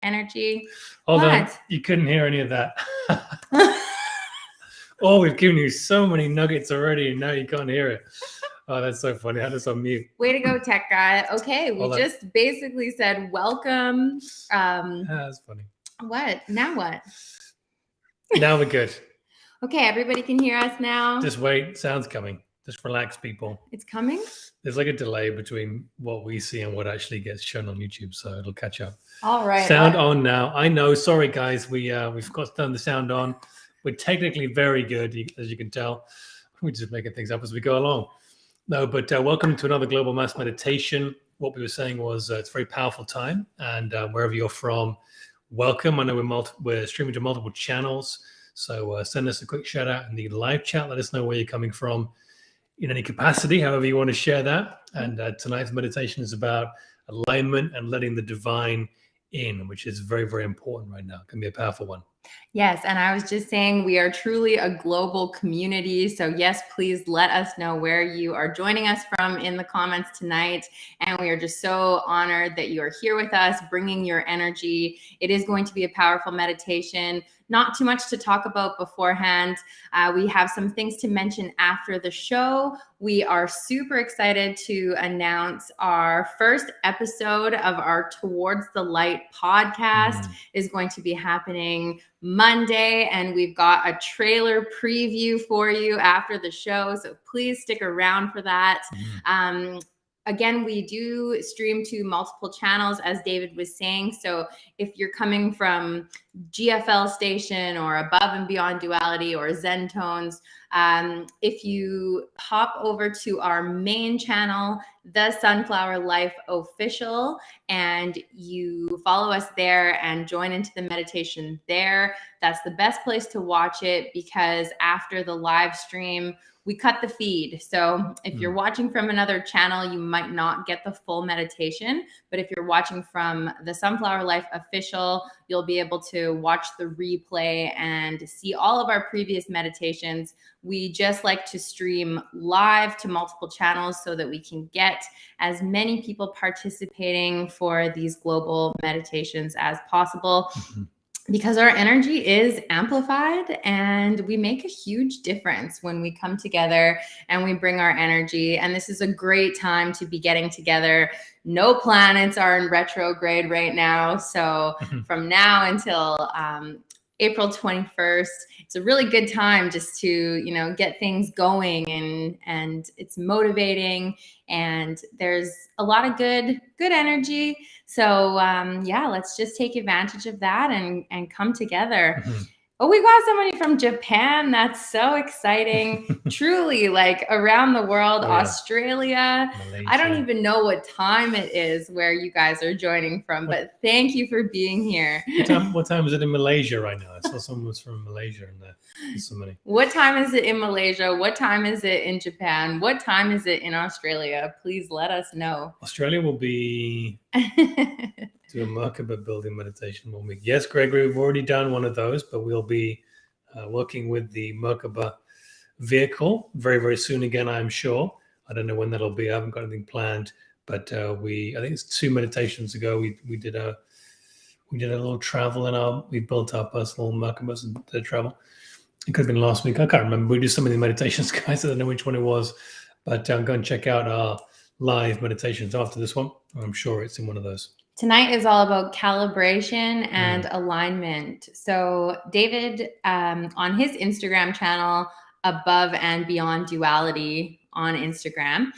energy. Hold on, you couldn't hear any of that. Oh, we've given you so many nuggets already, and now you can't hear it. Oh, that's so funny. I had this on mute. Way to go, tech guy. Okay, we just basically said welcome. That's funny. What? Now what? Now we're good. Okay, everybody can hear us now. Just wait. Sound's coming. Just relax, people. It's coming? There's like a delay between what we see and what actually gets shown on YouTube, so it'll catch up. All right. Sound on now. I know. Sorry, guys. We've got to turn the sound on. We're technically very good, as you can tell. We're just making things up as we go along. No, but welcome to another Global Mass Meditation. What we were saying was it's a very powerful time, and wherever you're from, welcome. I know we're streaming to multiple channels, so send us a quick shout out in the live chat. Let us know where you're coming from in any capacity, however you want to share that. And tonight's meditation is about alignment and letting the divine in, which is very, very important right now. It can be a powerful one. Yes, and I was just saying we are truly a global community. So yes, please let us know where you are joining us from in the comments tonight. And we are just so honored that you are here with us, bringing your energy. It is going to be a powerful meditation. Not too much to talk about beforehand. We have some things to mention after the show. We are super excited to announce our first episode of our Towards the Light podcast is going to be happening Monday, and we've got a trailer preview for you after the show, so please stick around for that. Again, we do stream to multiple channels, as David was saying. So if you're coming from GFL station or Above and Beyond Duality or Zen Tones, if you hop over to our main channel, the Sunflower Life Official, and you follow us there and join into the meditation there, that's the best place to watch it, because after the live stream, we cut the feed. So if you're watching from another channel, you might not get the full meditation. But if you're watching from the Sunflower Life Official, you'll be able to watch the replay and see all of our previous meditations. We just like to stream live to multiple channels so that we can get as many people participating for these global meditations as possible. Because our energy is amplified, and we make a huge difference when we come together and we bring our energy. And this is a great time to be getting together. No planets are in retrograde right now. So from now until April 21st, it's a really good time just to, get things going, and it's motivating, and there's a lot of good energy. So let's just take advantage of that and come together. Oh, we got somebody from Japan. That's so exciting. Truly, like around the world, Australia. Malaysia. I don't even know what time it is where you guys are joining from, but thank you for being here. What time is it in Malaysia right now? I saw someone was from Malaysia in there. There's so many. What time is it in Malaysia? What time is it in Japan? What time is it in Australia? Please let us know. Australia will be do a Merkaba building meditation 1 week. Yes, Gregory, we've already done one of those, but we'll be working with the Merkaba vehicle very, very soon again, I'm sure. I don't know when that'll be. I haven't got anything planned, but I think it's 2 meditations ago, we did a little travel we built our personal Merkabas and did travel. It could have been last week. I can't remember. We did so many meditations, guys. I don't know which one it was, but go and check out our live meditations after this one. I'm sure it's in one of those. Tonight is all about calibration and alignment. So David, on his Instagram channel, Above and Beyond Duality on Instagram,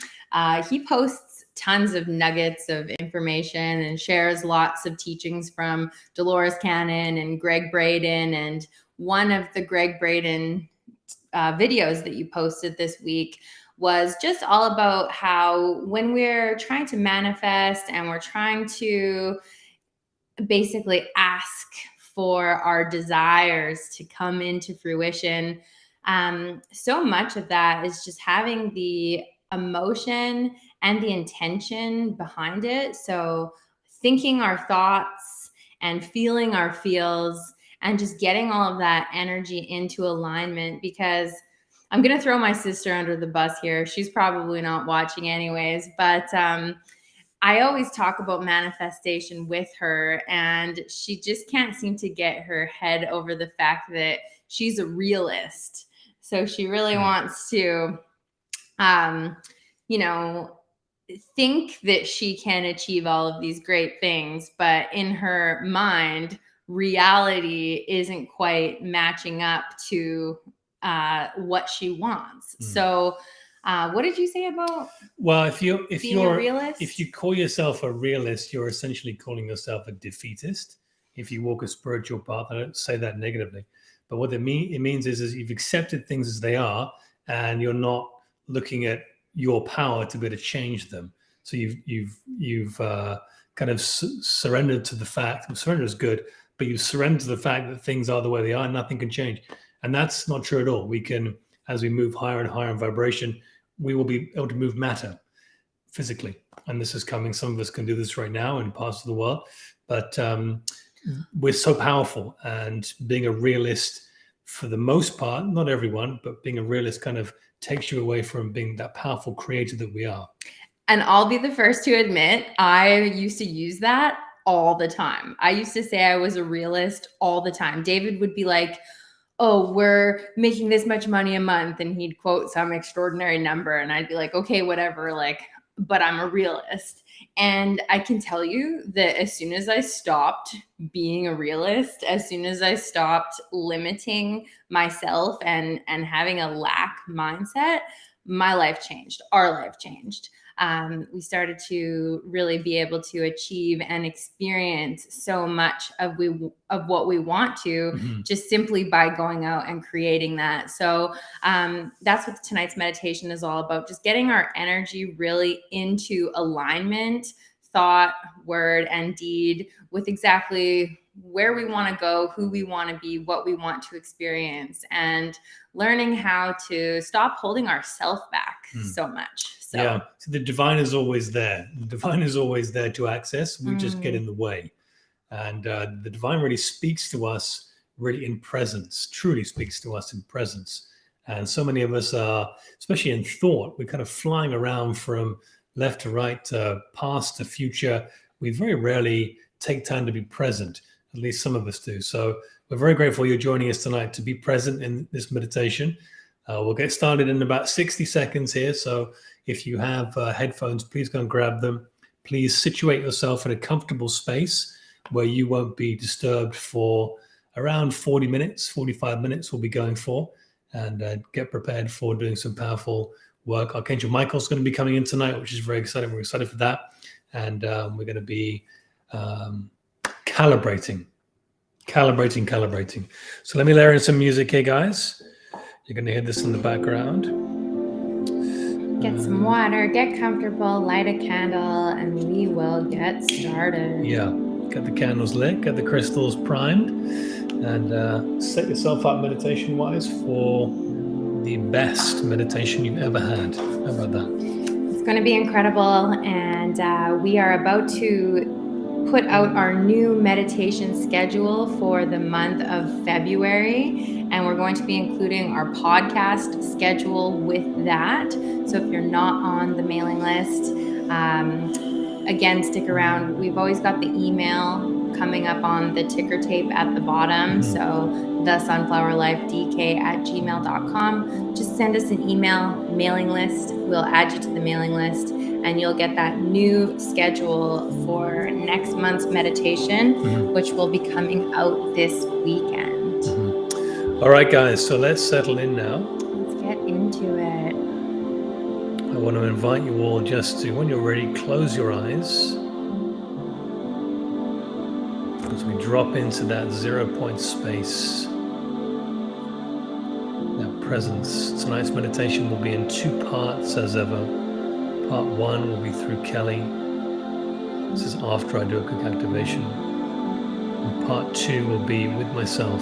he posts tons of nuggets of information and shares lots of teachings from Dolores Cannon and Greg Braden. And one of the Greg Braden videos that you posted this week was just all about how when we're trying to manifest and we're trying to basically ask for our desires to come into fruition, so much of that is just having the emotion and the intention behind it. So thinking our thoughts and feeling our feels and just getting all of that energy into alignment, because I'm going to throw my sister under the bus here. She's probably not watching anyways, but I always talk about manifestation with her, and she just can't seem to get her head over the fact that she's a realist. So she really wants to, you know, think that she can achieve all of these great things, but in her mind, reality isn't quite matching up to what she wants. So what did you say about if being a realist? If you call yourself a realist, you're essentially calling yourself a defeatist. If you walk a spiritual path, I don't say that negatively, but what it means is you've accepted things as they are, and you're not looking at your power to be able to change them. So you've kind of surrendered to the fact. Surrender is good, but you surrender to the fact that things are the way they are, and nothing can change. And that's not true at all. We can, as we move higher and higher in vibration, we will be able to move matter physically. And this is coming. Some of us can do this right now in parts of the world, but we're so powerful. And being a realist, for the most part, not everyone, but being a realist kind of takes you away from being that powerful creator that we are. And I'll be the first to admit, I used to use that all the time. I used to say I was a realist all the time. David would be like, oh, we're making this much money a month. And he'd quote some extraordinary number. And I'd be like, okay, whatever. Like, but I'm a realist. And I can tell you that as soon as I stopped being a realist, as soon as I stopped limiting myself and having a lack mindset, my life changed. Our life changed. We started to really be able to achieve and experience so much of what we want to, just simply by going out and creating that. So that's what tonight's meditation is all about, just getting our energy really into alignment, thought, word, and deed with exactly where we want to go, who we want to be, what we want to experience, and learning how to stop holding ourselves back so much. So. Yeah, so the divine is always there. The divine is always there to access. We just get in the way. And the divine really speaks to us really in presence, truly speaks to us in presence. And so many of us are, especially in thought, we're kind of flying around from left to right, past to future. We very rarely take time to be present. At least some of us do. So we're very grateful you're joining us tonight to be present in this meditation. We'll get started in about 60 seconds here. So if you have headphones, please go and grab them. Please situate yourself in a comfortable space where you won't be disturbed for around 40 minutes, 45 minutes we'll be going for. And get prepared for doing some powerful work. Archangel Michael's going to be coming in tonight, which is very exciting. We're excited for that. And we're going to be calibrating. So let me layer in some music here, guys. You're going to hear this in the background. Get some water, get comfortable, light a candle, and we will get started. Yeah, get the candles lit, get the crystals primed, and set yourself up meditation-wise for the best meditation you've ever had. How about that? It's going to be incredible, and we are about to put out our new meditation schedule for the month of February, and we're going to be including our podcast schedule with that. So if you're not on the mailing list, again, stick around. We've always got the email coming up on the ticker tape at the bottom. So the sunflowerlifedk at gmail.com. Just send us an email, mailing list. We'll add you to the mailing list, and you'll get that new schedule for next month's meditation, which will be coming out this weekend. All right, guys, so let's settle in now. Let's get into it. I want to invite you all just to, when you're ready, close your eyes. As we drop into that 0 point space, that presence. Tonight's meditation will be in 2 parts as ever. Part 1 will be through Kelly. This is after I do a quick activation. And part 2 will be with myself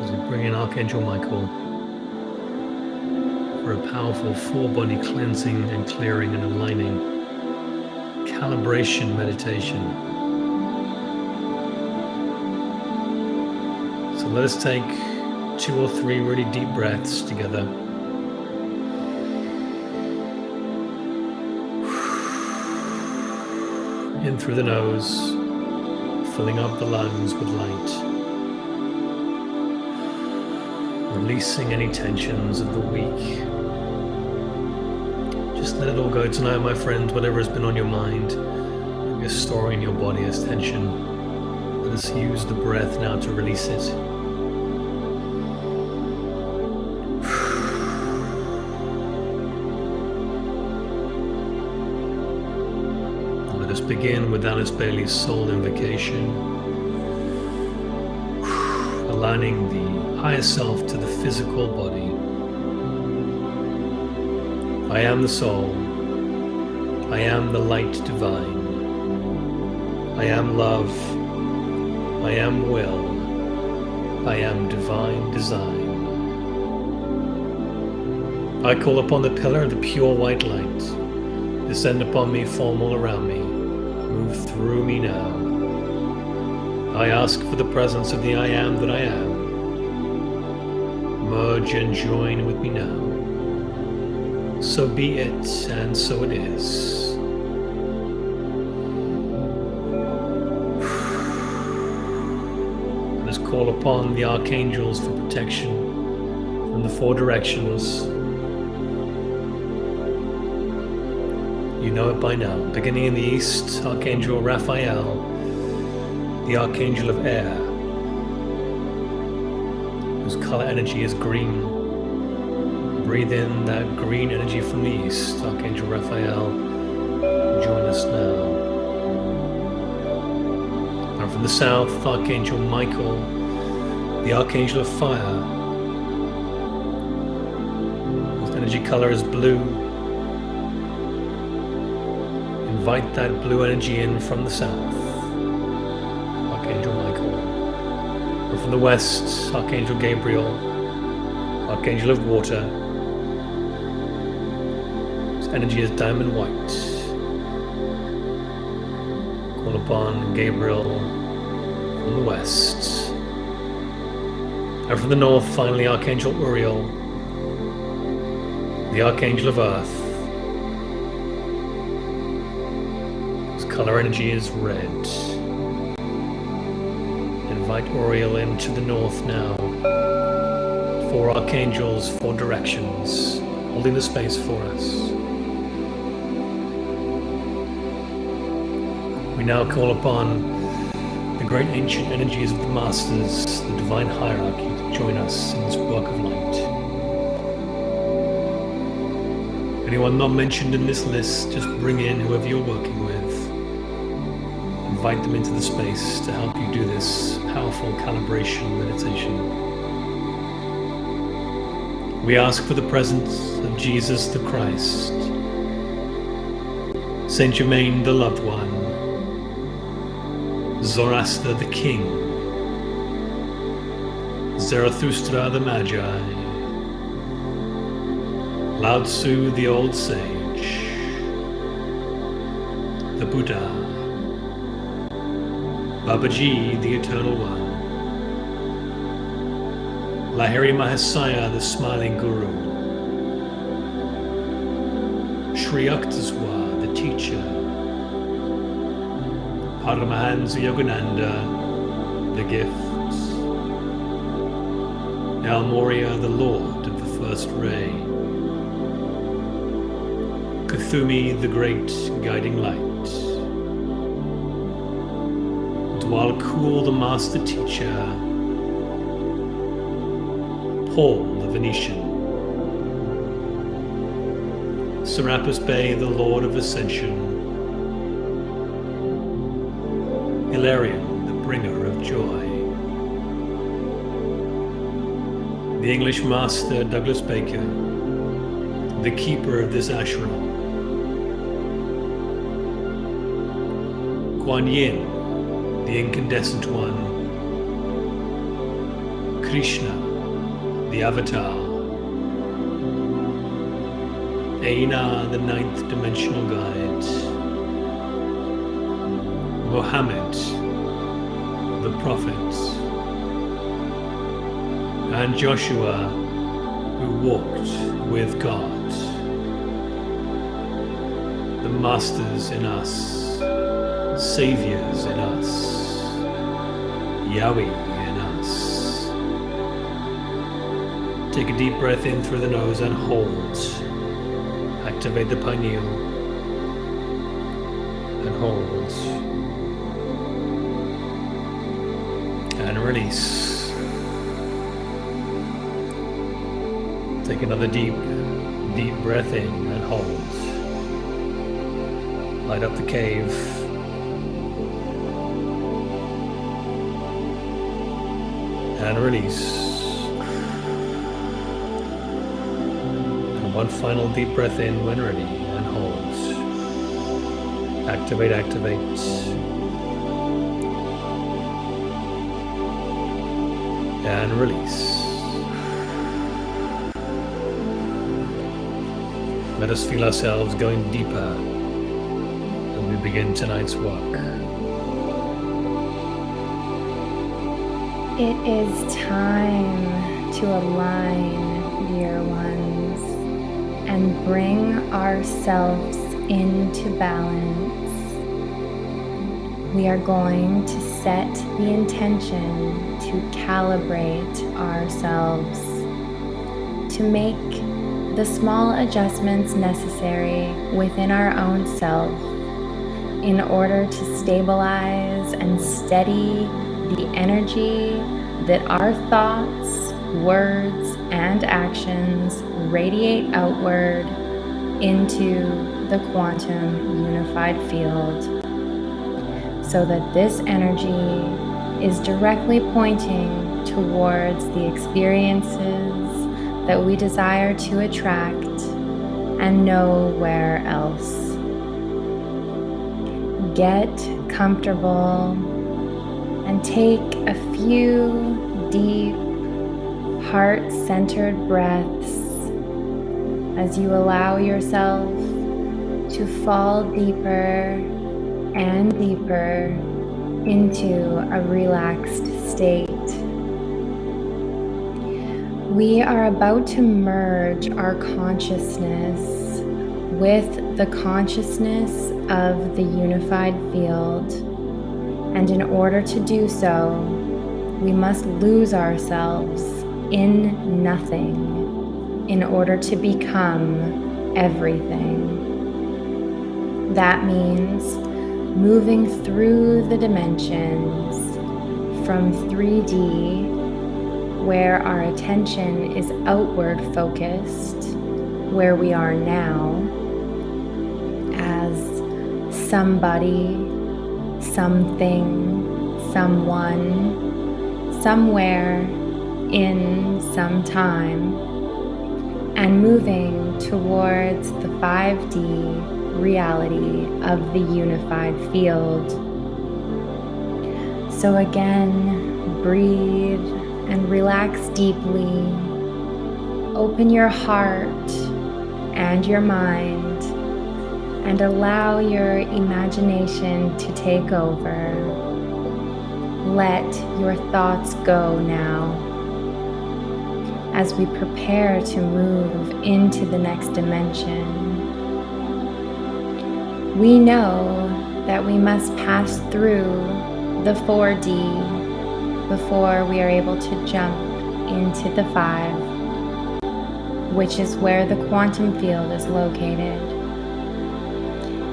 as we bring in Archangel Michael for a powerful 4-body cleansing and clearing and aligning calibration meditation. So let us take 2 or 3 really deep breaths together. In through the nose, filling up the lungs with light. Releasing any tensions of the week. Just let it all go tonight, my friends. Whatever has been on your mind, you're storing in your body as tension. Let us use the breath now to release it. Let us begin with Alice Bailey's soul invocation, aligning the higher self to the physical body. I am the soul. I am the light divine. I am love. I am will. I am divine design. I call upon the pillar of the pure white light. Descend upon me, form all around me. Move through me now. I ask for the presence of the I am that I am. Merge and join with me now. So be it, and so it is. Let us call upon the archangels for protection from the four directions. You know it by now. Beginning in the east, Archangel Raphael, the Archangel of Air, whose color energy is green. Breathe in that green energy from the east. Archangel Raphael, join us now. And from the south, Archangel Michael, the Archangel of Fire, whose energy color is blue. Invite that blue energy in from the south, Archangel Michael. And from the west, Archangel Gabriel, Archangel of Water. His energy is diamond white. Call upon Gabriel from the west. And from the north, finally, Archangel Uriel, the Archangel of Earth. Color energy is red. Invite Uriel into the north now. Four archangels, four directions, holding the space for us. We now call upon the great ancient energies of the masters, the divine hierarchy, to join us in this work of light. Anyone not mentioned in this list, just bring in whoever you're working with. Invite them into the space to help you do this powerful calibration meditation. We ask for the presence of Jesus the Christ, Saint Germain the Loved One, Zoroaster the King, Zarathustra the Magi, Lao Tzu the Old Sage, the Buddha, Babaji, the Eternal One, Lahiri Mahasaya, the Smiling Guru, Sri Yukteswar, the Teacher, Paramahansa Yogananda, the Gift, El Moria, the Lord of the First Ray, Kuthumi, the Great Guiding Light, Dwalkul, the Master Teacher, Paul, the Venetian, Serapis Bey, the Lord of Ascension, Hilarion, the Bringer of Joy, the English Master Douglas Baker, the Keeper of this ashram, Kuan Yin, the Incandescent One, Krishna, the Avatar, Aina, the Ninth Dimensional Guide, Mohammed, the Prophet, and Joshua, who walked with God, the Masters in us, saviors in us, Yahweh in us. Take a deep breath in through the nose and hold. Activate the pineal and hold. And release. Take another deep breath in and hold. Light up the cave. And release. And one final deep breath in when ready and hold. Activate, activate. And release. Let us feel ourselves going deeper as we begin tonight's work. It is time to align, dear ones, and bring ourselves into balance. We are going to set the intention to calibrate ourselves, to make the small adjustments necessary within our own self in order to stabilize and steady the energy that our thoughts, words, and actions radiate outward into the quantum unified field, so that this energy is directly pointing towards the experiences that we desire to attract and nowhere else. Get comfortable and take a few deep, heart-centered breaths as you allow yourself to fall deeper and deeper into a relaxed state. We are about to merge our consciousness with the consciousness of the unified field. And in order to do so, we must lose ourselves in nothing in order to become everything. That means moving through the dimensions from 3D, where our attention is outward focused, where we are now, as somebody, something, someone, somewhere, in some time, and moving towards the 5D reality of the unified field. So again, breathe and relax deeply. Open your heart and your mind and allow your imagination to take over. Let your thoughts go now as we prepare to move into the next dimension. We know that we must pass through the 4D before we are able to jump into the 5, which is where the quantum field is located.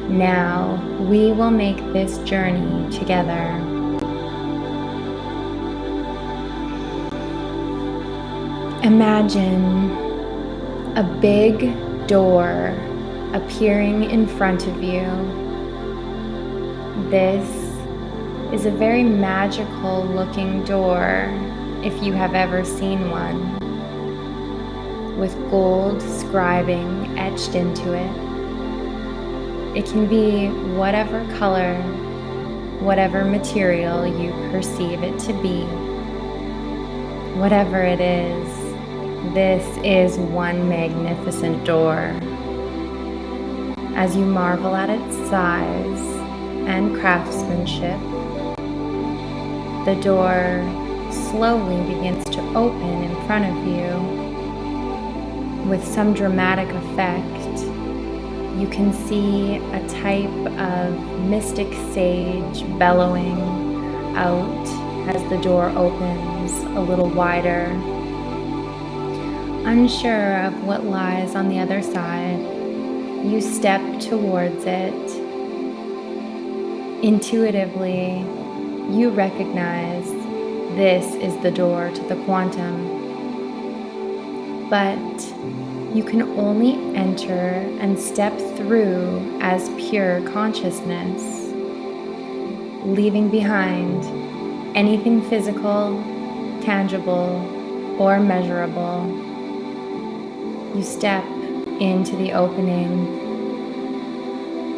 Now we will make this journey together. Imagine a big door appearing in front of you. This is a very magical looking door, if you have ever seen one, with gold scribing etched into it. It can be whatever color, whatever material you perceive it to be. Whatever it is, this is one magnificent door. As you marvel at its size and craftsmanship, the door slowly begins to open in front of you with some dramatic effect, You can see a type of mystic sage bellowing out as the door opens a little wider. Unsure of what lies on the other side, you step towards it. Intuitively, you recognize this is the door to the quantum. But you can only enter and step through as pure consciousness, leaving behind anything physical, tangible, or measurable. You step into the opening,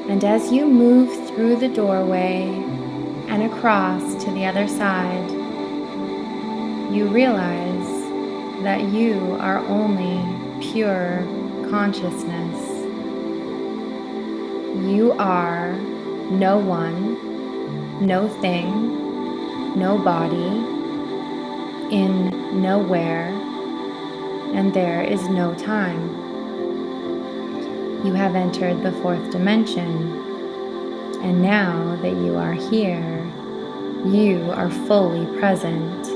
and as you move through the doorway and across to the other side, you realize that you are only pure consciousness. You are no one, no thing, no body, in nowhere, and there is no time. You have entered the fourth dimension, and now that you are here, you are fully present.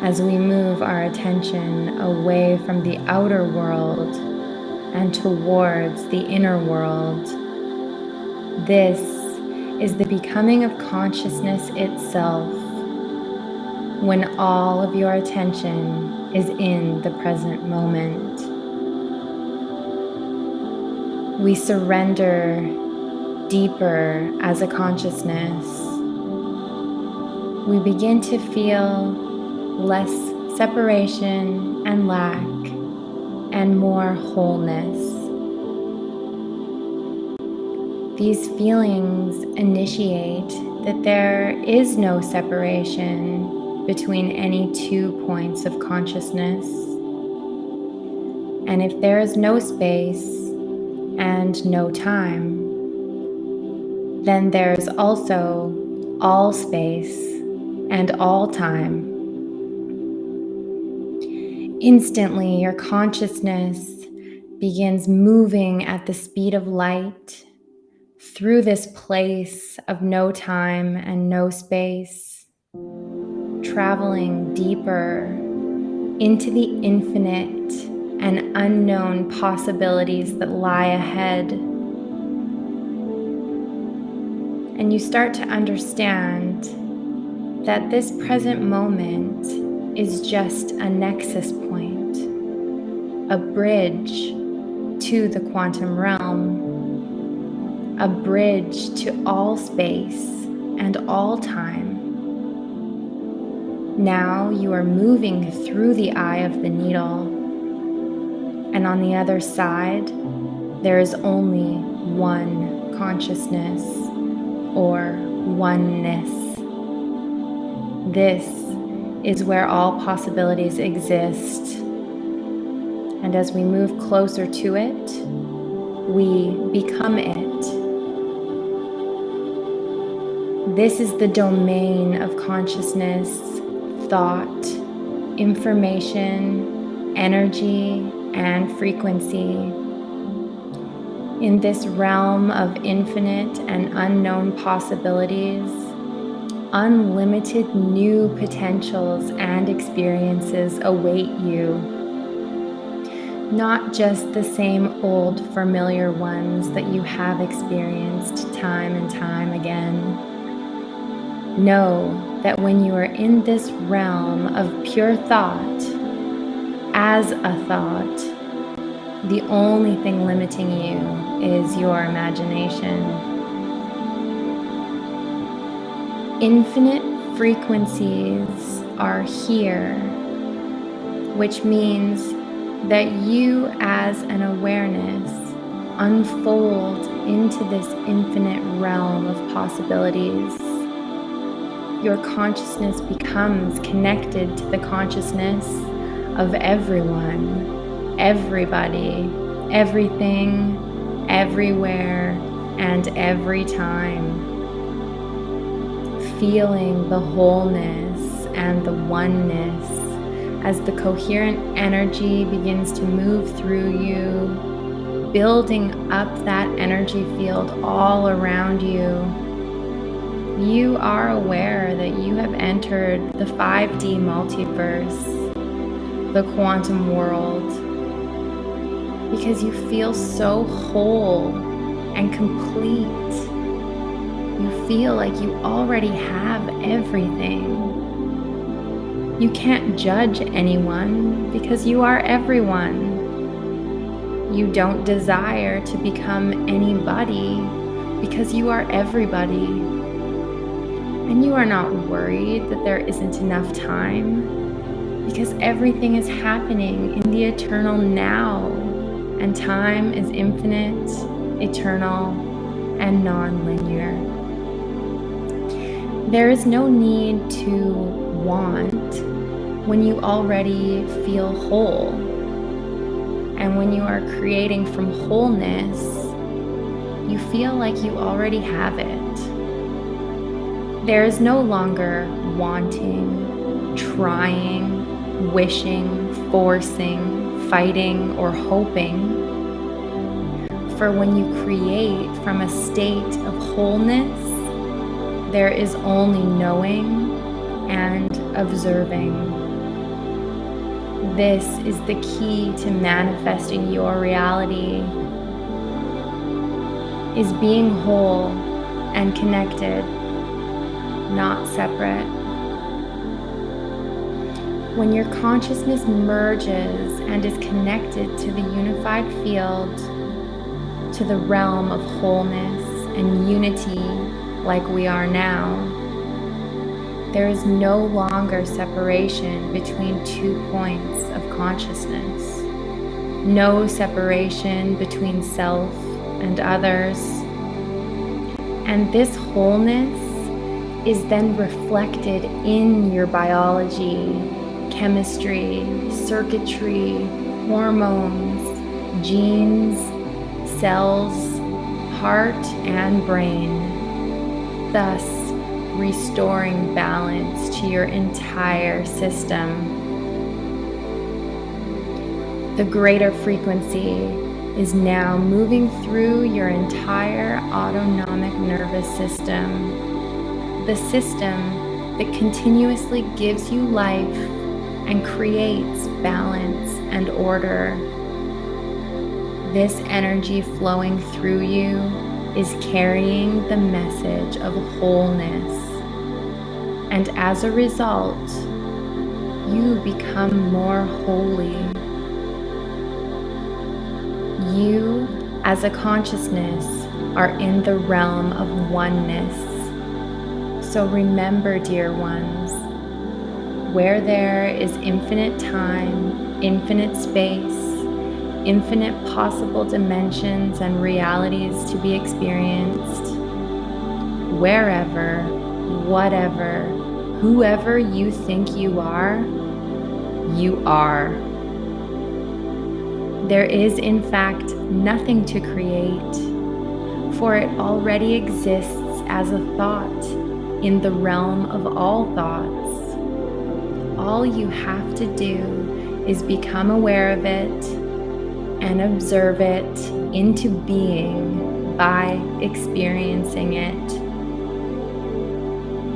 As we move our attention away from the outer world and towards the inner world, this is the becoming of consciousness itself, when all of your attention is in the present moment. We surrender deeper as a consciousness. We begin to feel less separation and lack, and more wholeness. These feelings initiate that there is no separation between any 2 points of consciousness. And if there is no space and no time, then there's also all space and all time. Instantly, your consciousness begins moving at the speed of light through this place of no time and no space, traveling deeper into the infinite and unknown possibilities that lie ahead. And you start to understand that this present moment is just a nexus point, a bridge to the quantum realm, a bridge to all space and all time. Now you are moving through the eye of the needle, and on the other side, there is only one consciousness or oneness. This is where all possibilities exist. And as we move closer to it, we become it. This is the domain of consciousness, thought, information, energy, and frequency. In this realm of infinite and unknown possibilities, unlimited new potentials and experiences await you. Not just the same old familiar ones that you have experienced time and time again. Know that when you are in this realm of pure thought, as a thought, the only thing limiting you is your imagination. Infinite frequencies are here, which means that you as an awareness unfold into this infinite realm of possibilities. Your consciousness becomes connected to the consciousness of everyone, everybody, everything, everywhere, and every time. Feeling the wholeness and the oneness as the coherent energy begins to move through you, building up that energy field all around you, you are aware that you have entered the 5D multiverse, the quantum world, because you feel so whole and complete. You feel like you already have everything. You can't judge anyone because you are everyone. You don't desire to become anybody because you are everybody. And you are not worried that there isn't enough time because everything is happening in the eternal now, and time is infinite, eternal, and non-linear. There is no need to want when you already feel whole. And when you are creating from wholeness, you feel like you already have it. There is no longer wanting, trying, wishing, forcing, fighting, or hoping. For when you create from a state of wholeness, there is only knowing and observing. This is the key to manifesting your reality, is being whole and connected, not separate. When your consciousness merges and is connected to the unified field, to the realm of wholeness and unity like we are now, there is no longer separation between 2 points of consciousness, no separation between self and others. And this wholeness is then reflected in your biology, chemistry, circuitry, hormones, genes, cells, heart, and brain, thus restoring balance to your entire system. The greater frequency is now moving through your entire autonomic nervous system, the system that continuously gives you life and creates balance and order. This energy flowing through you is carrying the message of wholeness. And as a result, you become more holy. You, as a consciousness, are in the realm of oneness. So remember, dear ones, where there is infinite time, infinite space, infinite possible dimensions and realities to be experienced, wherever, whatever, whoever you think you are, you are. There is, in fact, nothing to create, for it already exists as a thought in the realm of all thoughts. All you have to do is become aware of it and observe it into being by experiencing it.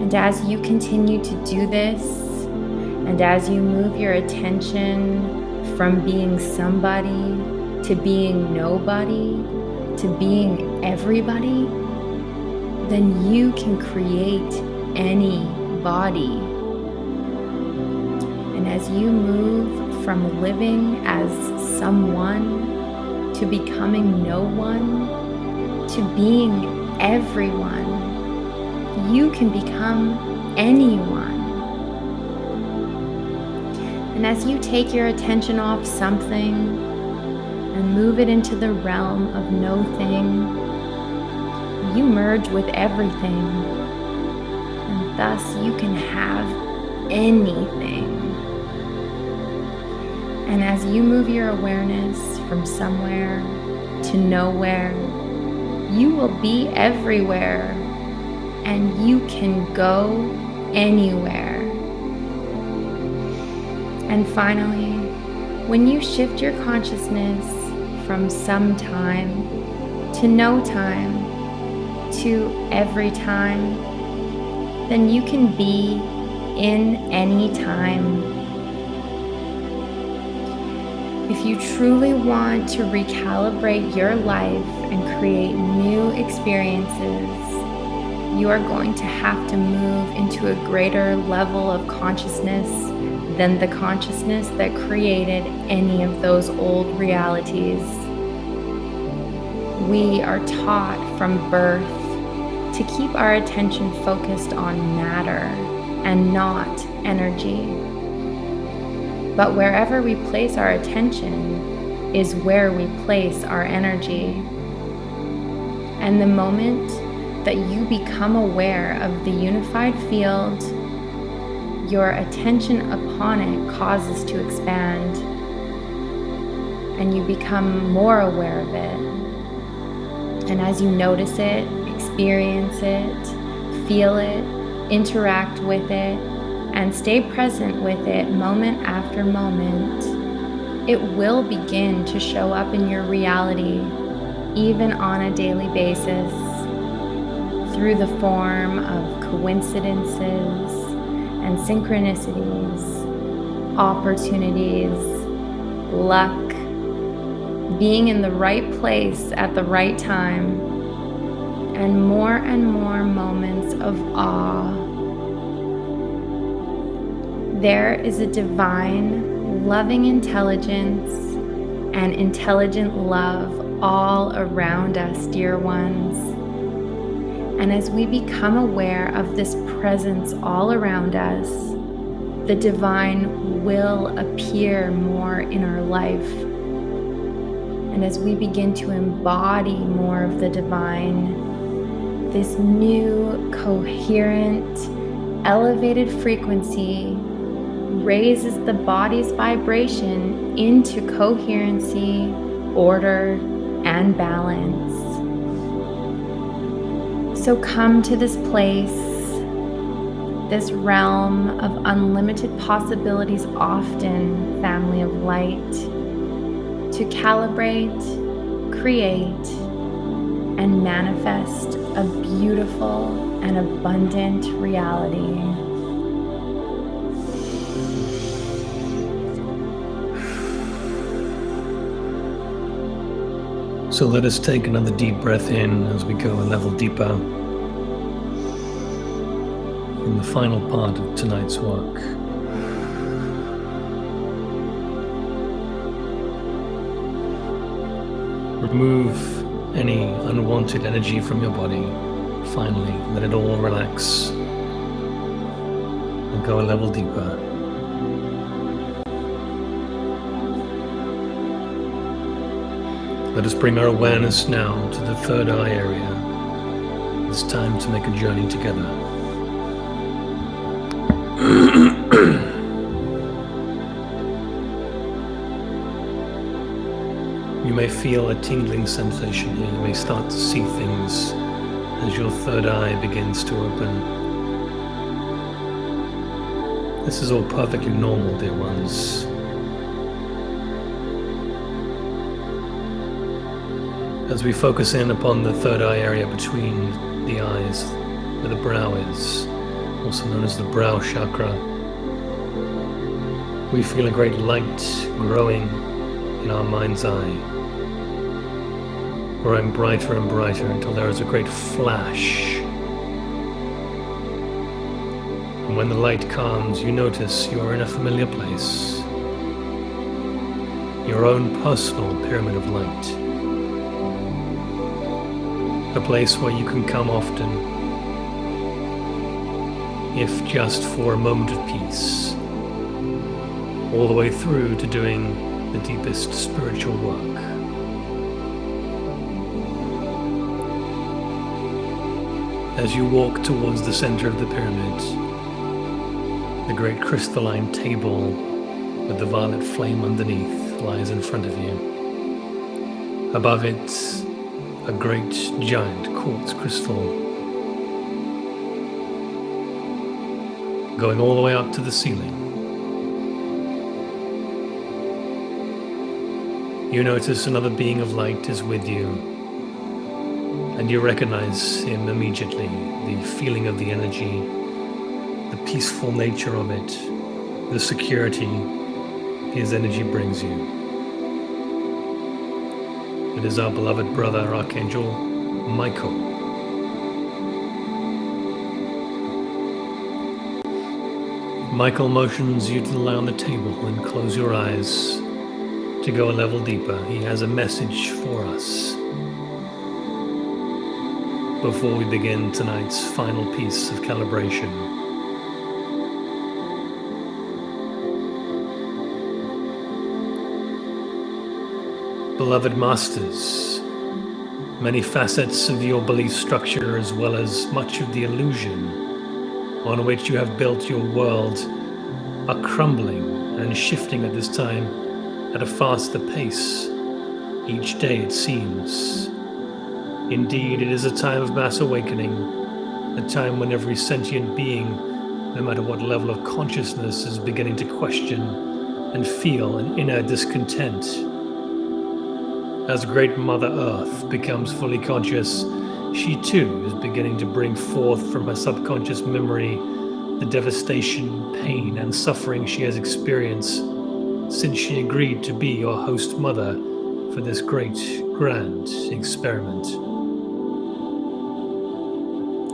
And as you continue to do this, and as you move your attention from being somebody to being nobody to being everybody, then you can create any body. And as you move from living as someone to becoming no one to being everyone, you can become anyone. And as you take your attention off something and move it into the realm of no thing, you merge with everything, and thus you can have anything. And as you move your awareness from somewhere to nowhere, you will be everywhere, and you can go anywhere. And finally, when you shift your consciousness from some time to no time to every time, then you can be in any time. If you truly want to recalibrate your life and create new experiences, you are going to have to move into a greater level of consciousness than the consciousness that created any of those old realities. We are taught from birth to keep our attention focused on matter and not energy. But wherever we place our attention is where we place our energy. And the moment that you become aware of the unified field, your attention upon it causes to expand, and you become more aware of it. And as you notice it, experience it, feel it, interact with it, and stay present with it moment after moment, it will begin to show up in your reality, even on a daily basis, through the form of coincidences and synchronicities, opportunities, luck, being in the right place at the right time, and more moments of awe. There is a divine, loving intelligence and intelligent love all around us, dear ones. And as we become aware of this presence all around us, the divine will appear more in our life. And as we begin to embody more of the divine, this new, coherent, elevated frequency raises the body's vibration into coherency, order, and balance. So come to this place, this realm of unlimited possibilities often, family of light, to calibrate, create, and manifest a beautiful and abundant reality. So let us take another deep breath in as we go a level deeper in the final part of tonight's work. Remove any unwanted energy from your body. Finally, let it all relax and go a level deeper. Let us bring our awareness now to the third eye area. It's time to make a journey together. You may feel a tingling sensation here. You may start to see things as your third eye begins to open. This is all perfectly normal, dear ones. As we focus in upon the third eye area between the eyes, where the brow is, also known as the brow chakra, we feel a great light growing in our mind's eye, growing brighter and brighter until there is a great flash. And when the light calms, you notice you are in a familiar place, your own personal pyramid of light. A place where you can come often, if just for a moment of peace, all the way through to doing the deepest spiritual work. As you walk towards the center of the pyramid, the great crystalline table with the violet flame underneath lies in front of you. Above it, a great giant quartz crystal going all the way up to the ceiling. You notice another being of light is with you, and you recognize him immediately. The feeling of the energy, the peaceful nature of it, the security his energy brings you. It is our beloved brother, Archangel Michael. Michael motions you to lie on the table and close your eyes to go a level deeper. He has a message for us before we begin tonight's final piece of calibration. Beloved masters, many facets of your belief structure as well as much of the illusion on which you have built your world are crumbling and shifting at this time at a faster pace. Each day it seems. Indeed, it is a time of mass awakening, a time when every sentient being, no matter what level of consciousness, is beginning to question and feel an inner discontent. As Great Mother Earth becomes fully conscious, she too is beginning to bring forth from her subconscious memory the devastation, pain, and suffering she has experienced since she agreed to be your host mother for this great, grand experiment.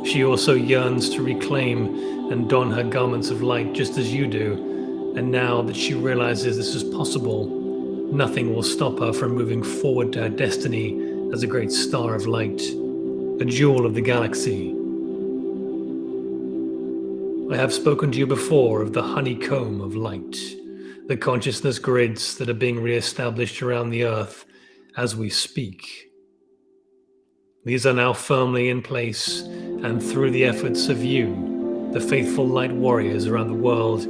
She also yearns to reclaim and don her garments of light just as you do, and now that she realizes this is possible, nothing will stop her from moving forward to her destiny as a great star of light, a jewel of the galaxy. I have spoken to you before of the honeycomb of light, the consciousness grids that are being re-established around the earth as we speak. These are now firmly in place, and through the efforts of you, the faithful light warriors around the world,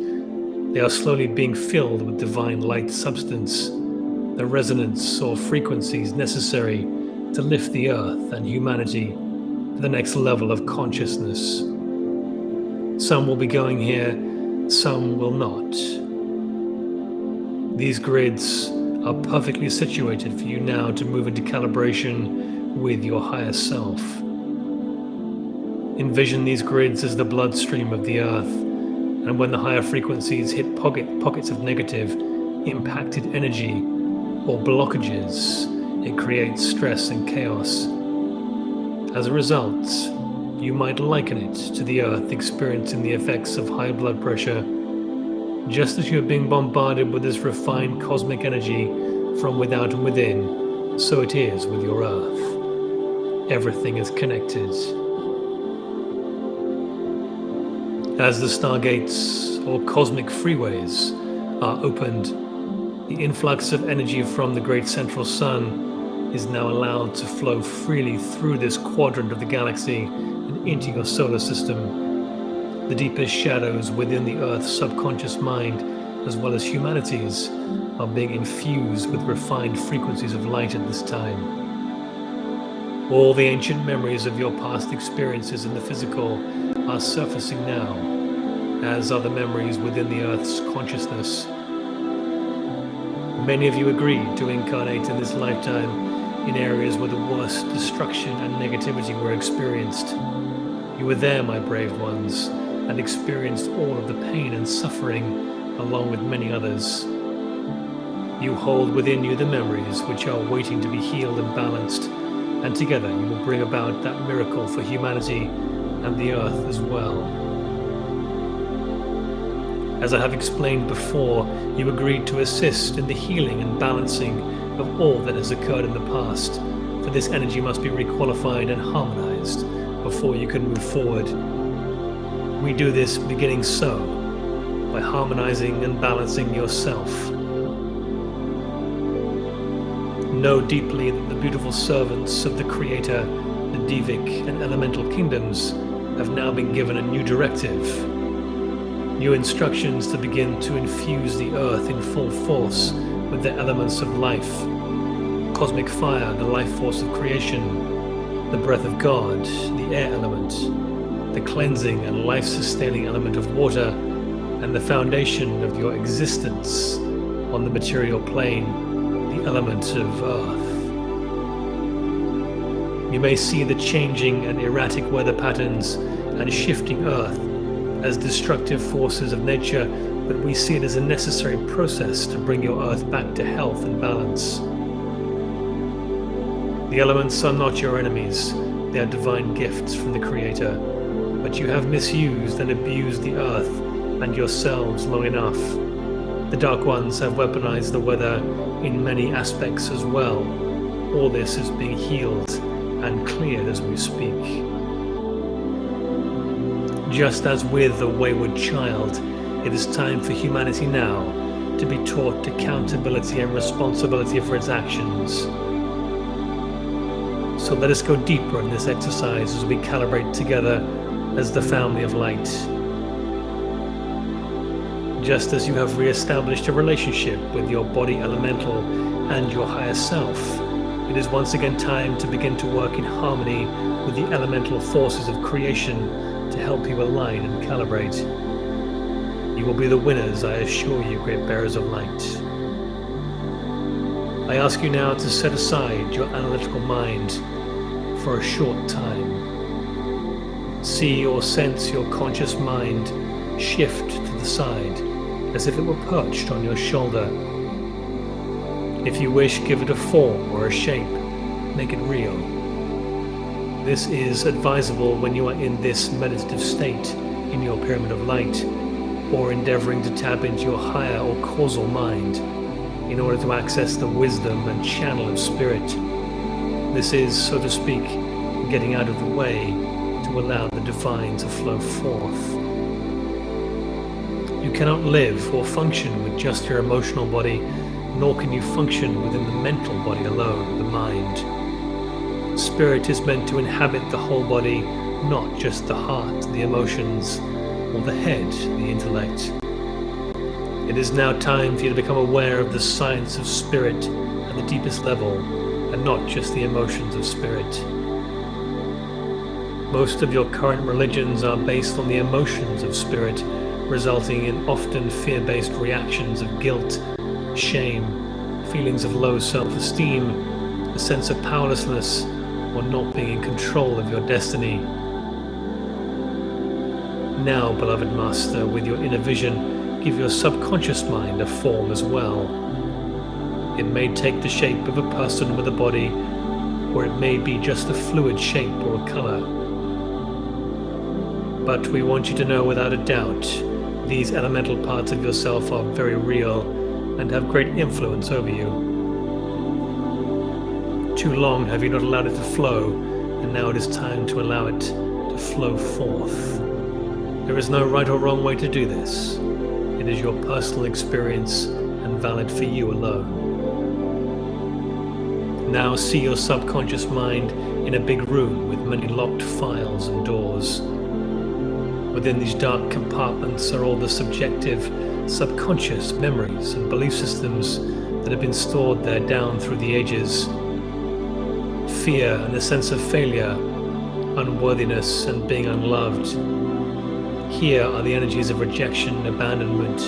they are slowly being filled with divine light substance, the resonance or frequencies necessary to lift the earth and humanity to the next level of consciousness. Some will be going here, some will not. These grids are perfectly situated for you now to move into calibration with your higher self. Envision these grids as the bloodstream of the earth, and when the higher frequencies hit pockets of negative, impacted energy or blockages, it creates stress and chaos. As a result, you might liken it to the earth experiencing the effects of high blood pressure. Just as you are being bombarded with this refined cosmic energy from without and within, so it is with your earth. Everything is connected. As the stargates or cosmic freeways are opened, the influx of energy from the great central sun is now allowed to flow freely through this quadrant of the galaxy and into your solar system. The deepest shadows within the Earth's subconscious mind, as well as humanity's, are being infused with refined frequencies of light at this time. All the ancient memories of your past experiences in the physical are surfacing now, as are the memories within the Earth's consciousness. Many of you agreed to incarnate in this lifetime in areas where the worst destruction and negativity were experienced. You were there, my brave ones, and experienced all of the pain and suffering along with many others. You hold within you the memories which are waiting to be healed and balanced, and together you will bring about that miracle for humanity and the earth as well. As I have explained before, you agreed to assist in the healing and balancing of all that has occurred in the past, for this energy must be requalified and harmonized before you can move forward. We do this beginning so, by harmonizing and balancing yourself. Know deeply that the beautiful servants of the Creator, the Devic and Elemental Kingdoms, have now been given a new directive. New instructions to begin to infuse the earth in full force with the elements of life. Cosmic fire, the life force of creation, the breath of God, the air element, the cleansing and life-sustaining element of water, and the foundation of your existence on the material plane, the element of earth. You may see the changing and erratic weather patterns and shifting earth as destructive forces of nature, but we see it as a necessary process to bring your earth back to health and balance. The elements are not your enemies, they are divine gifts from the Creator, but you have misused and abused the earth and yourselves long enough. The Dark Ones have weaponized the weather in many aspects as well. All this is being healed and cleared as we speak. Just as with a wayward child, it is time for humanity now to be taught accountability and responsibility for its actions. So let us go deeper in this exercise as we calibrate together as the family of light. Just as you have re-established a relationship with your body elemental and your higher self, it is once again time to begin to work in harmony with the elemental forces of creation to help you align and calibrate. You will be the winners, I assure you, great bearers of light. I ask you now to set aside your analytical mind for a short time. See or sense your conscious mind shift to the side, as if it were perched on your shoulder. If you wish, give it a form or a shape, make it real. This is advisable when you are in this meditative state in your pyramid of light, or endeavoring to tap into your higher or causal mind in order to access the wisdom and channel of spirit. This is, so to speak, getting out of the way to allow the divine to flow forth. You cannot live or function with just your emotional body, nor can you function within the mental body alone, the mind. Spirit is meant to inhabit the whole body, not just the heart, the emotions, or the head, the intellect. It is now time for you to become aware of the science of spirit at the deepest level, and not just the emotions of spirit. Most of your current religions are based on the emotions of spirit, resulting in often fear-based reactions of guilt, shame, feelings of low self-esteem, a sense of powerlessness, or not being in control of your destiny. Now, beloved Master, with your inner vision, give your subconscious mind a form as well. It may take the shape of a person with a body, or it may be just a fluid shape or a color. But we want you to know without a doubt, these elemental parts of yourself are very real and have great influence over you. Too long have you not allowed it to flow, and now it is time to allow it to flow forth. There is no right or wrong way to do this. It is your personal experience and valid for you alone. Now see your subconscious mind in a big room with many locked files and doors. Within these dark compartments are all the subjective, subconscious memories and belief systems that have been stored there down through the ages. Fear and a sense of failure, unworthiness and being unloved. Here are the energies of rejection, abandonment,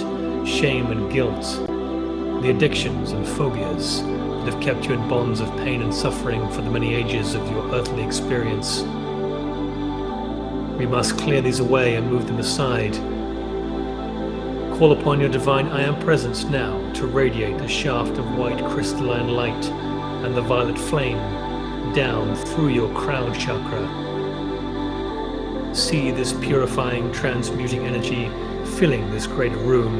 shame and guilt, the addictions and phobias that have kept you in bonds of pain and suffering for the many ages of your earthly experience. We must clear these away and move them aside. Call upon your divine I Am presence now to radiate a shaft of white crystalline light and the violet flame down through your crown chakra. See this purifying, transmuting energy filling this great room.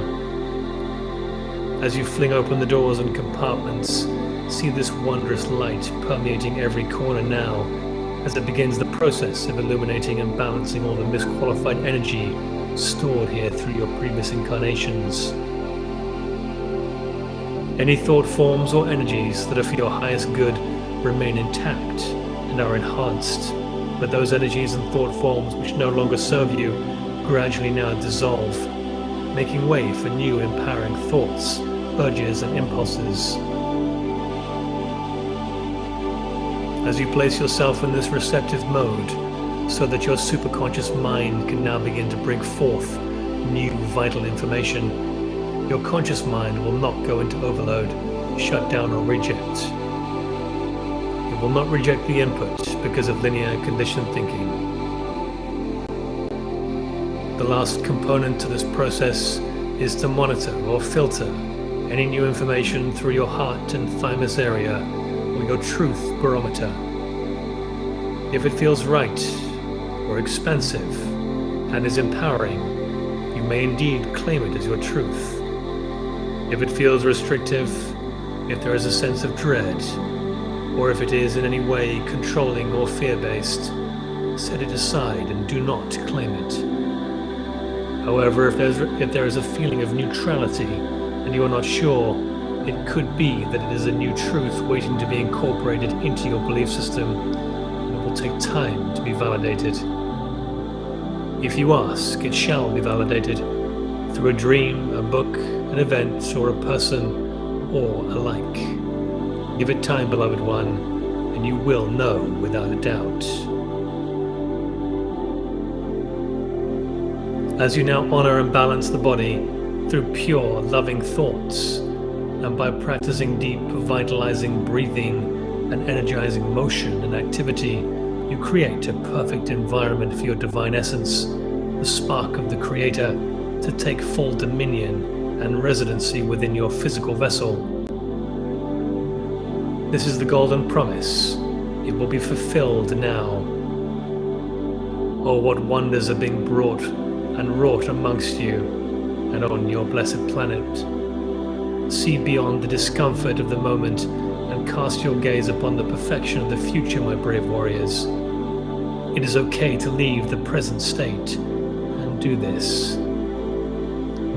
As you fling open the doors and compartments, see this wondrous light permeating every corner now, as it begins the process of illuminating and balancing all the misqualified energy stored here through your previous incarnations. Any thought forms or energies that are for your highest good remain intact and are enhanced, but those energies and thought forms which no longer serve you gradually now dissolve, making way for new empowering thoughts, urges and impulses. As you place yourself in this receptive mode, so that your superconscious mind can now begin to bring forth new vital information, your conscious mind will not go into overload, shut down, or reject. It will not reject the input because of linear conditioned thinking. The last component to this process is to monitor or filter any new information through your heart and thymus area, or your truth barometer. If it feels right or expansive and is empowering, you may indeed claim it as your truth. If it feels restrictive, if there is a sense of dread, or if it is in any way controlling or fear-based, set it aside and do not claim it. However, if there is a feeling of neutrality and you are not sure, it could be that it is a new truth waiting to be incorporated into your belief system, and it will take time to be validated. If you ask, it shall be validated through a dream, a book, an event, or a person, or alike. Give it time, beloved one, and you will know without a doubt. As you now honor and balance the body through pure, loving thoughts, and by practicing deep, vitalizing breathing and energizing motion and activity, you create a perfect environment for your divine essence, the spark of the Creator, to take full dominion and residency within your physical vessel. This is the golden promise. It will be fulfilled now. Oh, what wonders are being brought and wrought amongst you and on your blessed planet. See beyond the discomfort of the moment and cast your gaze upon the perfection of the future, my brave warriors. It is okay to leave the present state and do this.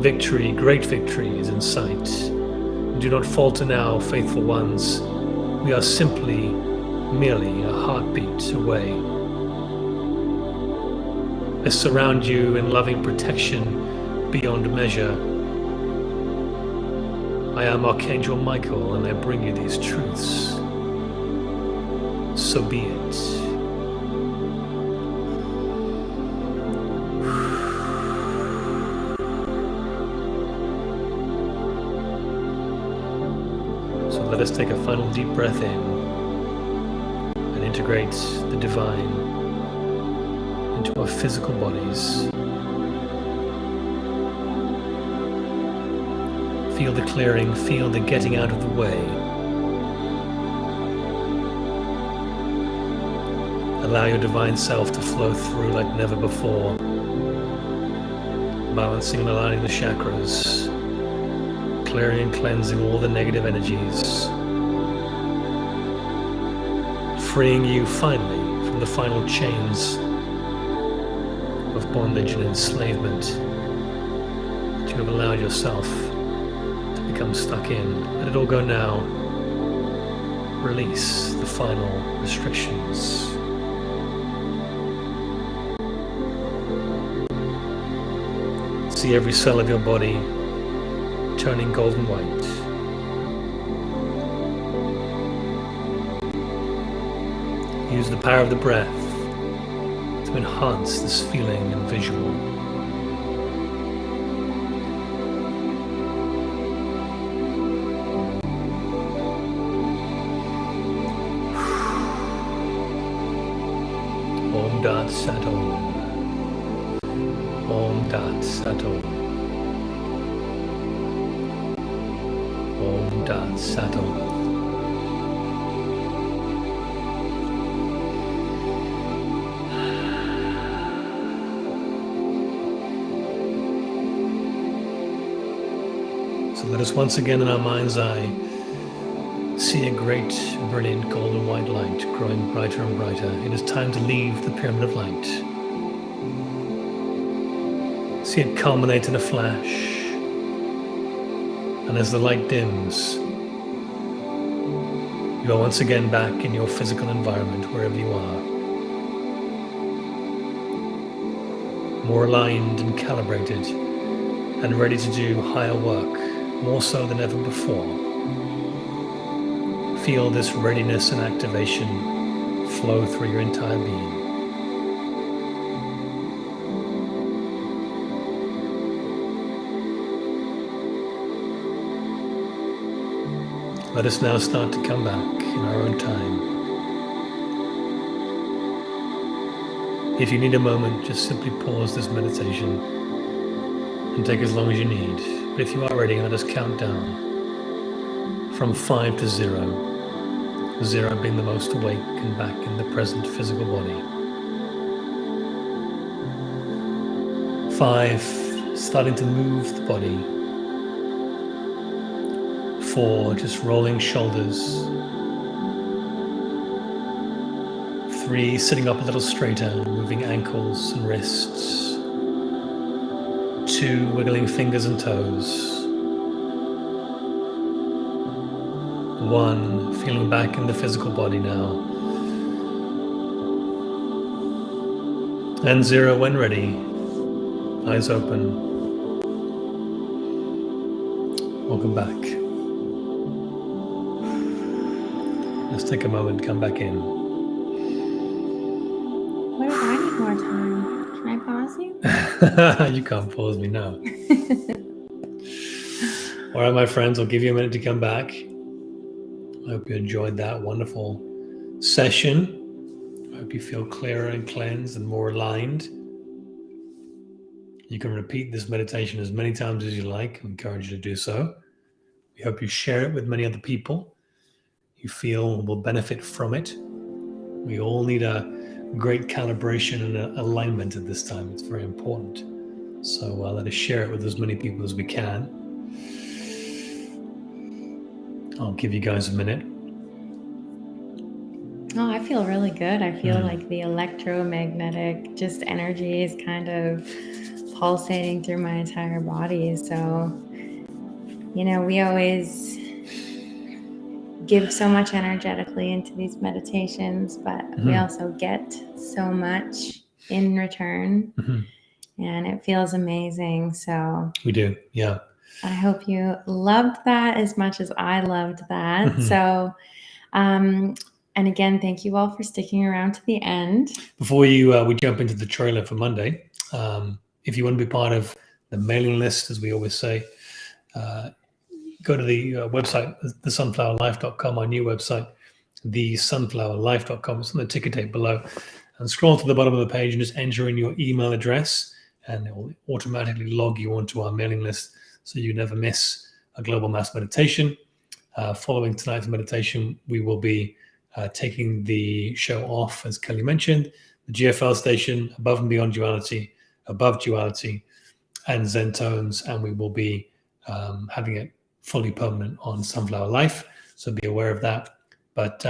Victory, great victory, is in sight. Do not falter now, faithful ones. We are merely a heartbeat away. I surround you in loving protection beyond measure. I am Archangel Michael, and I bring you these truths. So be it. So let us take a final deep breath in and integrate the divine into our physical bodies. Feel the clearing, feel the getting out of the way. Allow your divine self to flow through like never before, balancing and aligning the chakras, clearing and cleansing all the negative energies, freeing you finally from the final chains of bondage and enslavement that you have allowed yourself to become stuck in. Let it all go now. Release the final restrictions. See every cell of your body turning golden white. Use the power of the breath to enhance this feeling and visual. Om Dat Sat Om. Om Dat Sat Om. Om Dat Sat Om. So let us once again in our mind's eye see a great, brilliant golden white light growing brighter and brighter. It is time to leave the pyramid of light. See it culminate in a flash. And as the light dims, you are once again back in your physical environment, wherever you are. More aligned and calibrated, and ready to do higher work, more so than ever before. Feel this readiness and activation flow through your entire being. Let us now start to come back in our own time. If you need a moment, just simply pause this meditation and take as long as you need. But if you are ready, let us count down from 5 to 0. 0 being the most awake and back in the present physical body. 5, starting to move the body. 4, just rolling shoulders. 3, sitting up a little straighter, moving ankles and wrists. 2, wiggling fingers and toes. 1, feeling back in the physical body now. And 0 when ready. Eyes open. Welcome back. Let's take a moment, come back in. What if I need more time? Can I pause you? You can't pause me now. All right, my friends, I'll give you a minute to come back. I hope you enjoyed that wonderful session. I hope you feel clearer and cleansed and more aligned. You can repeat this meditation as many times as you like. I encourage you to do so. We hope you share it with many other people you feel will benefit from it. We all need a great calibration and alignment at this time. It's very important. So let us share it with as many people as we can. I'll give you guys a minute. Oh, I feel really good. I feel like the electromagnetic just energy is kind of pulsating through my entire body. So, we always give so much energetically into these meditations, but we also get so much in return. And it feels amazing. So we do, yeah. I hope you loved that as much as I loved that. So, and again, thank you all for sticking around to the end. Before we jump into the trailer for Monday, if you want to be part of the mailing list, as we always say, go to the website, thesunflowerlife.com, our new website, thesunflowerlife.com. It's on the ticker tape below. And scroll to the bottom of the page and just enter in your email address, and it will automatically log you onto our mailing list so you never miss a global mass meditation. Following tonight's meditation, we will be taking the show off, as Kelly mentioned, the GFL station, Above and Beyond Duality, Above Duality, and Zen Tones, and we will be having it fully permanent on Sunflower Life, so be aware of that. But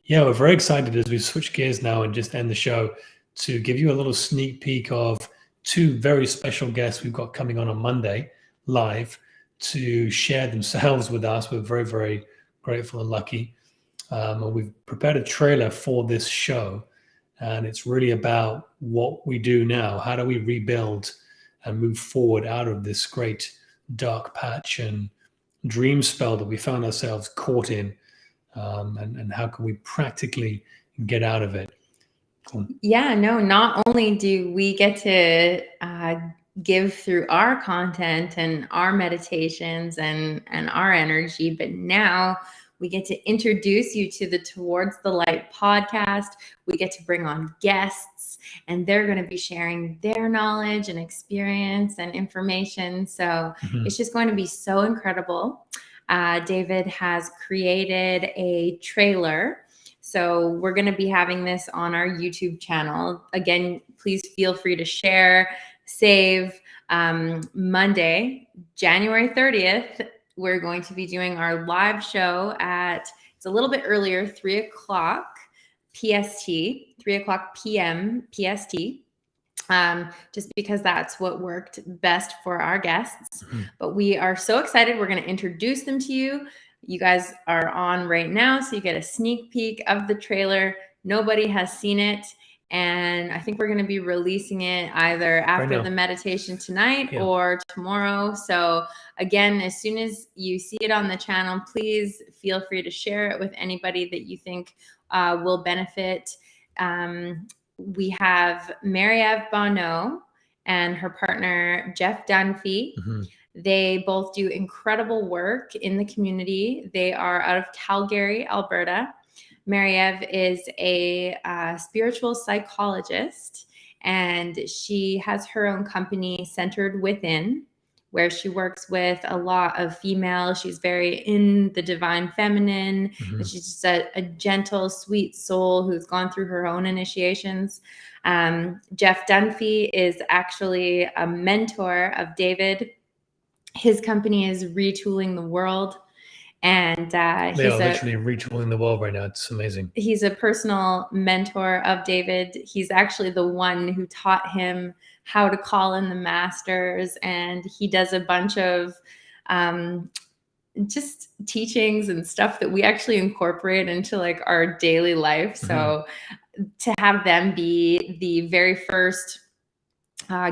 we're very excited as we switch gears now and just end the show to give you a little sneak peek of 2 very special guests we've got coming on Monday live to share themselves with us. We're very, very grateful and lucky. And we've prepared a trailer for this show, and it's really about what we do now. How do we rebuild and move forward out of this great dark patch and dream spell that we found ourselves caught in, and how can we practically get out of it? Yeah, no, not only do we get to give through our content and our meditations and our energy, but now we get to introduce you to the Towards the Light podcast. We get to bring on guests, and they're going to be sharing their knowledge and experience and information. So it's just going to be so incredible. David has created a trailer. So we're going to be having this on our YouTube channel. Again, please feel free to share, save. Monday, January 30th, we're going to be doing our live show it's a little bit earlier, 3 o'clock PST, 3 o'clock PM PST, just because that's what worked best for our guests. But we are so excited. We're going to introduce them to you. You guys are on right now, so you get a sneak peek of the trailer. Nobody has seen it. And I think we're going to be releasing it either after the meditation tonight or tomorrow. So again, as soon as you see it on the channel, please feel free to share it with anybody that you think will benefit. We have Mary-Eve Bonneau and her partner, Jeff Dunphy. They both do incredible work in the community. They are out of Calgary, Alberta. Marie-Eve is a spiritual psychologist, and she has her own company, Centered Within, where she works with a lot of females. She's very in the divine feminine. Mm-hmm. And she's just a gentle, sweet soul who's gone through her own initiations. Jeff Dunphy is actually a mentor of David. His company is Retooling the World. And they are literally retooling the world right now. It's amazing. He's a personal mentor of David. He's actually the one who taught him how to call in the masters, and he does a bunch of just teachings and stuff that we actually incorporate into like our daily life. So to have them be the very first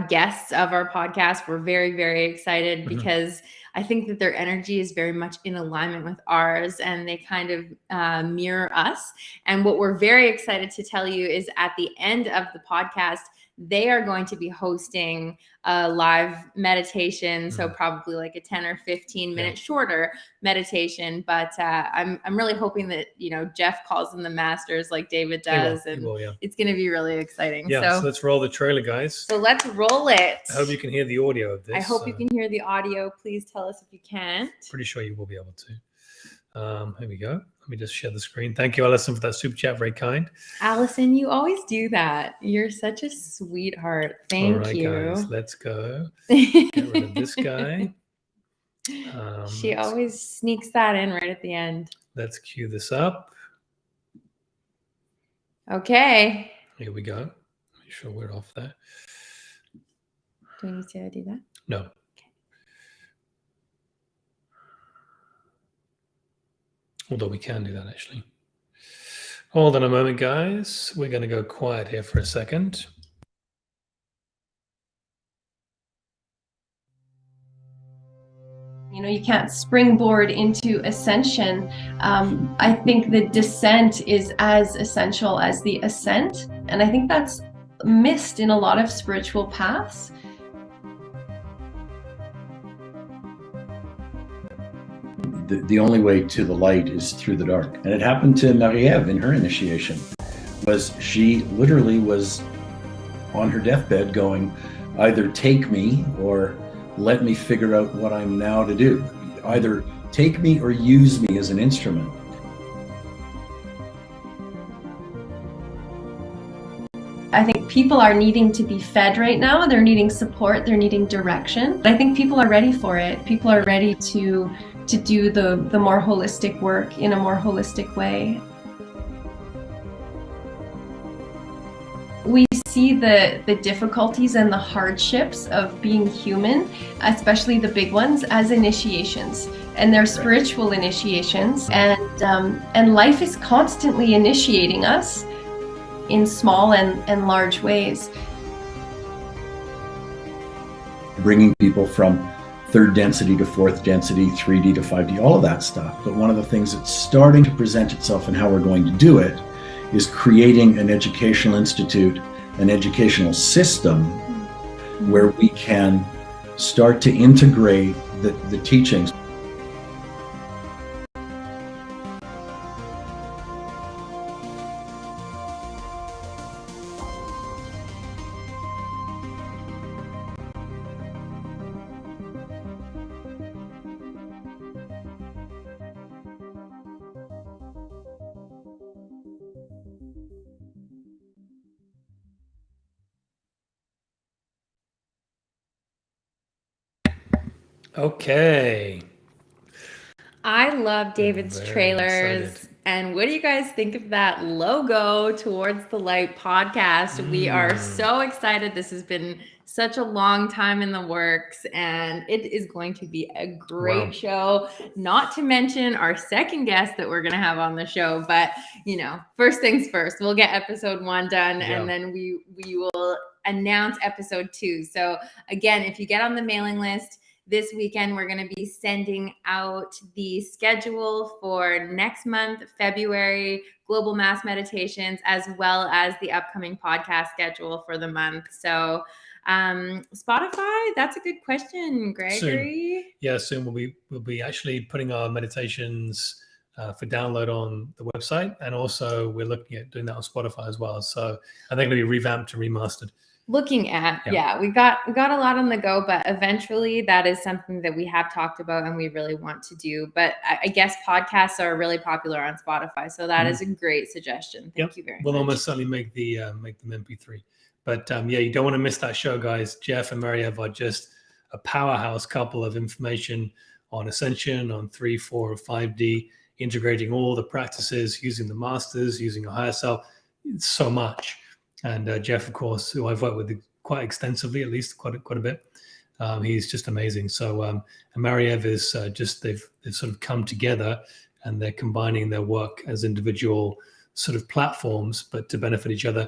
guests of our podcast, we're very, very excited because I think that their energy is very much in alignment with ours, and they kind of mirror us. And what we're very excited to tell you is at the end of the podcast, they are going to be hosting a live meditation. So probably like a 10 or 15 minute shorter meditation. But I'm really hoping that, you know, Jeff calls in the masters like David does. And it's going to be really exciting. Yeah, so let's roll the trailer, guys. So let's roll it. I hope you can hear the audio of this. I hope you can hear the audio. Please tell us if you can't. Pretty sure you will be able to. Here we go. Let me just share the screen. Thank you, Allison, for that super chat. Very kind. Allison, you always do that. You're such a sweetheart. Thank you. All right, you. Guys, let's go. Get rid of this guy. She always sneaks that in right at the end. Let's cue this up. Okay. Here we go. Make sure we're off there. Do we need to do that? No. Although we can do that, actually. Hold on a moment, guys. We're going to go quiet here for a second. You know, you can't springboard into ascension. I think the descent is as essential as the ascent. And I think that's missed in a lot of spiritual paths. The only way to the light is through the dark. And it happened to Marie-Eve in her initiation. She literally was on her deathbed going, either take me or let me figure out what I'm now to do. Either take me or use me as an instrument. I think people are needing to be fed right now. They're needing support. They're needing direction. I think people are ready for it. People are ready to do the more holistic work in a more holistic way. We see the difficulties and the hardships of being human, especially the big ones, as initiations, and they're spiritual initiations. And life is constantly initiating us in small and large ways. Bringing people from third density to fourth density, 3D to 5D, all of that stuff. But one of the things that's starting to present itself and how we're going to do it is creating an educational institute, an educational system where we can start to integrate the teachings. Okay. I love David's trailers. Excited. And what do you guys think of that logo Towards the Light podcast? We are so excited. This has been such a long time in the works, and it is going to be a great show. Not to mention our second guest that we're going to have on the show. But, you know, first things first, we'll get episode 1 done, and then we will announce episode 2. So again, if you get on the mailing list, this weekend, we're going to be sending out the schedule for next month, February, Global Mass Meditations, as well as the upcoming podcast schedule for the month. So Spotify, that's a good question, Gregory. Soon we'll be actually putting our meditations for download on the website, and also we're looking at doing that on Spotify as well. So I think it'll be revamped and remastered. Looking at, we got a lot on the go, but eventually that is something that we have talked about and we really want to do. But I guess podcasts are really popular on Spotify, so that is a great suggestion. Thank you very much. We'll almost certainly make them MP3. But you don't want to miss that show, guys. Jeff and Marie-Eve are just a powerhouse couple of information on ascension, on 3, 4, or 5D, integrating all the practices, using the masters, using your higher self. It's so much. And Jeff, of course, who I've worked with quite extensively, at least quite a bit. He's just amazing. So and Marie-Eve is they've sort of come together, and they're combining their work as individual sort of platforms, but to benefit each other.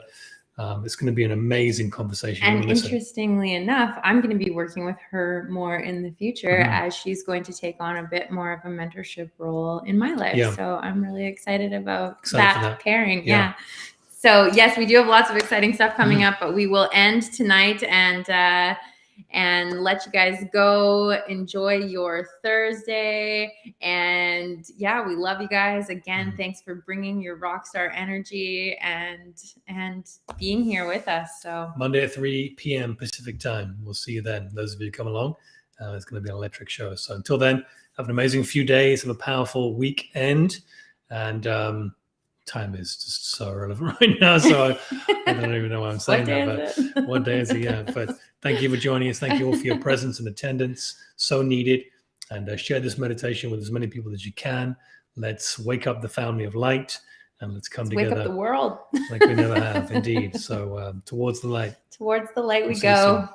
It's going to be an amazing conversation. And interestingly enough, I'm going to be working with her more in the future as she's going to take on a bit more of a mentorship role in my life. Yeah. So I'm really excited about that pairing. Yeah. So yes, we do have lots of exciting stuff coming up, but we will end tonight and let you guys go enjoy your Thursday. And we love you guys. Again, thanks for bringing your rock star energy and being here with us. So Monday at 3 p.m. Pacific time. We'll see you then. Those of you who come along, it's going to be an electric show. So until then, have an amazing few days, have a powerful weekend, and time is just so irrelevant right now, so I don't even know why I'm saying that. But what day is it? Yeah. But thank you for joining us. Thank you all for your presence and attendance. So needed. And share this meditation with as many people as you can. Let's wake up the family of light, and let's come together. Wake up the world like we never have, indeed. So towards the light. Towards the light we go.